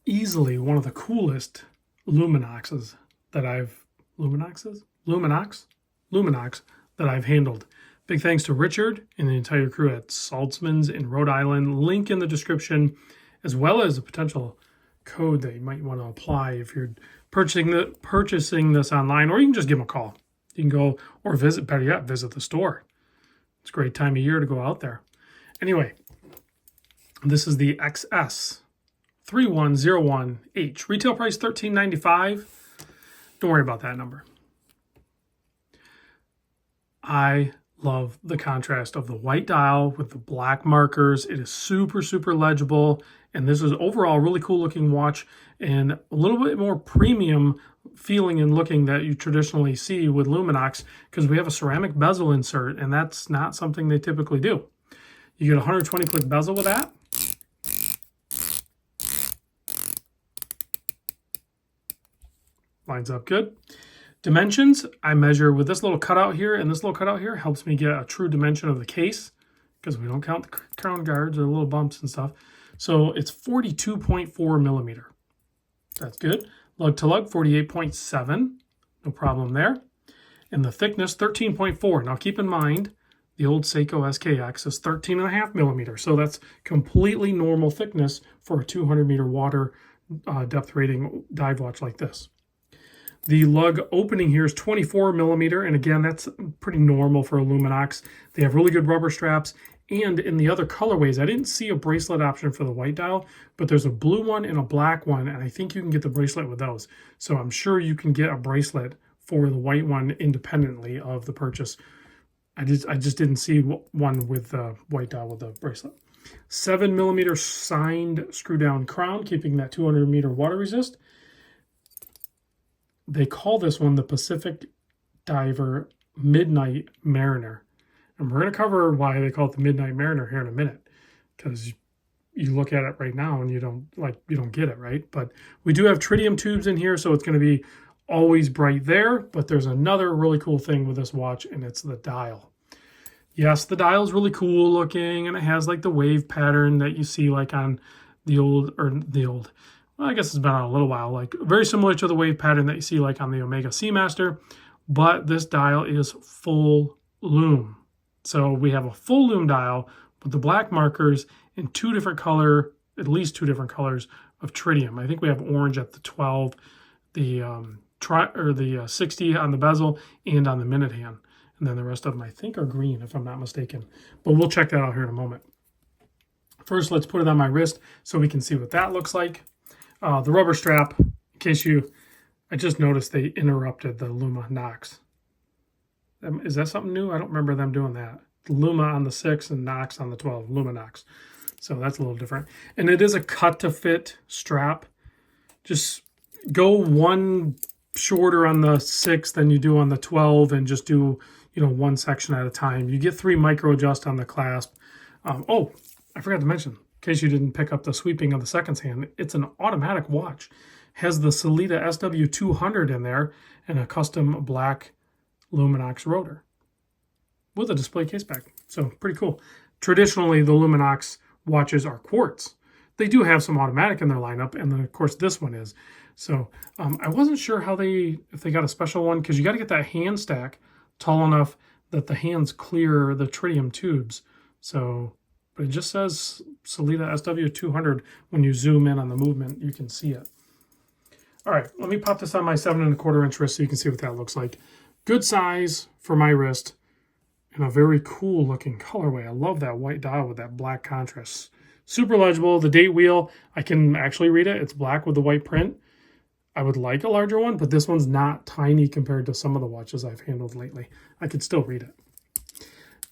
easily one of the coolest Luminoxes that Luminox that I've handled. Big thanks to Richard and the entire crew at Saltzmans in Rhode Island. Link in the description, as well as a potential code that you might want to apply if you're purchasing this online, or you can just give them a call. You can go or better yet, visit the store. It's a great time of year to go out there. Anyway, this is the XS.3101.H. Retail price $13.95. Don't worry about that number. I love the contrast of the white dial with the black markers. It is super, super legible. And this is overall really cool looking watch and a little bit more premium feeling and looking that you traditionally see with Luminox, because we have a ceramic bezel insert, and that's not something they typically do. You get a 120 click bezel with that. Lines up good. Dimensions, I measure with this little cutout here, and this little cutout here helps me get a true dimension of the case, because we don't count the crown guards or little bumps and stuff. So it's 42.4 millimeter. That's good. Lug to lug, 48.7. No problem there. And the thickness, 13.4. Now keep in mind, the old Seiko SKX is 13.5 millimeters. So that's completely normal thickness for a 200 meter water depth rating dive watch like this. The lug opening here is 24 millimeter, and again, that's pretty normal for a Luminox. They have really good rubber straps, and in the other colorways, I didn't see a bracelet option for the white dial, but there's a blue one and a black one, and I think you can get the bracelet with those. So I'm sure you can get a bracelet for the white one independently of the purchase. I just didn't see one with the white dial with the bracelet. 7 millimeter signed screw down crown, keeping that 200 meter water resist. They call this one the Pacific Diver Midnight Mariner. And we're going to cover why they call it the Midnight Mariner here in a minute, because you look at it right now and you don't get it, right? But we do have tritium tubes in here, so it's going to be always bright there. But there's another really cool thing with this watch, and it's the dial. Yes, the dial is really cool looking, and it has like the wave pattern that you see like on well, I guess it's been on a little while, like very similar to the wave pattern that you see like on the Omega Seamaster, but this dial is full lume. So we have a full lume dial with the black markers in at least two different colors of tritium. I think we have orange at the 12, the 60 on the bezel and on the minute hand. And then the rest of them I think are green if I'm not mistaken, but we'll check that out here in a moment. First, let's put it on my wrist so we can see what that looks like. The rubber strap, in case I just noticed they interrupted the Luminox. Is that something new? I don't remember them doing that. Luma on the 6 and Nox on the 12, Luminox. So that's a little different. And it is a cut to fit strap. Just go one shorter on the 6 than you do on the 12 and just do, one section at a time. You get 3 micro adjust on the clasp. Oh, I forgot to mention, in case you didn't pick up the sweeping of the seconds hand, it's an automatic watch. Has the Salita SW200 in there and a custom black Luminox rotor with a display case back. So pretty cool. Traditionally, the Luminox watches are quartz. They do have some automatic in their lineup, and then of course this one is. So I wasn't sure if they got a special one, because you got to get that hand stack tall enough that the hands clear the tritium tubes. So, but it just says Salita SW200. When you zoom in on the movement, you can see it. All right, let me pop this on my 7 1/4 inch wrist so you can see what that looks like. Good size for my wrist and a very cool looking colorway. I love that white dial with that black contrast. Super legible. The date wheel, I can actually read it. It's black with the white print. I would like a larger one, but this one's not tiny compared to some of the watches I've handled lately. I could still read it.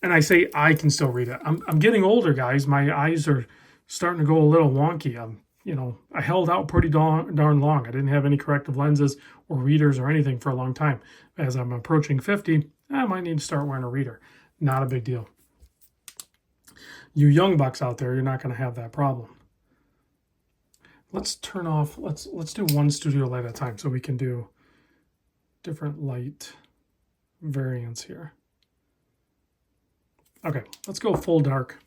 And I say I can still read it. I'm getting older, guys. My eyes are starting to go a little wonky. I held out pretty darn long. I didn't have any corrective lenses or readers or anything for a long time. As I'm approaching 50, I might need to start wearing a reader. Not a big deal. You young bucks out there, you're not going to have that problem. Let's turn off, let's do one studio light at a time so we can do different light variants here. Okay, let's go full dark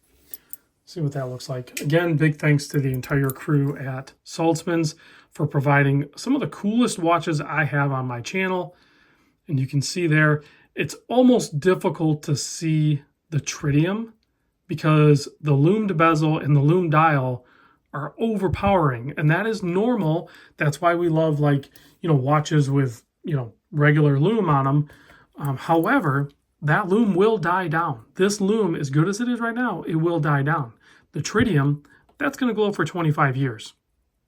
See what that looks like. Again, big thanks to the entire crew at Saltzmans for providing some of the coolest watches I have on my channel. And you can see there, it's almost difficult to see the tritium because the lumed bezel and the lume dial are overpowering, and that is normal. That's why we love, like, watches with, regular lume on them. However, that lume will die down. This lume, as good as it is right now, it will die down. The tritium, that's going to glow for 25 years.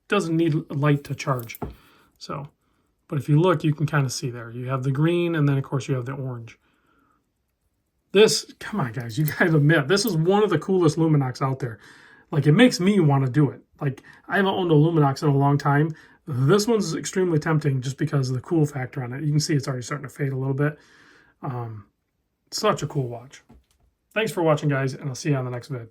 Doesn't need light to charge. So, but if you look, you can kind of see there. You have the green, and then, of course, you have the orange. This, come on, guys, you guys admit, this is one of the coolest Luminox out there. Like, it makes me want to do it. Like, I haven't owned a Luminox in a long time. This one's extremely tempting just because of the cool factor on it. You can see it's already starting to fade a little bit. Such a cool watch. Thanks for watching, guys, and I'll see you on the next vid.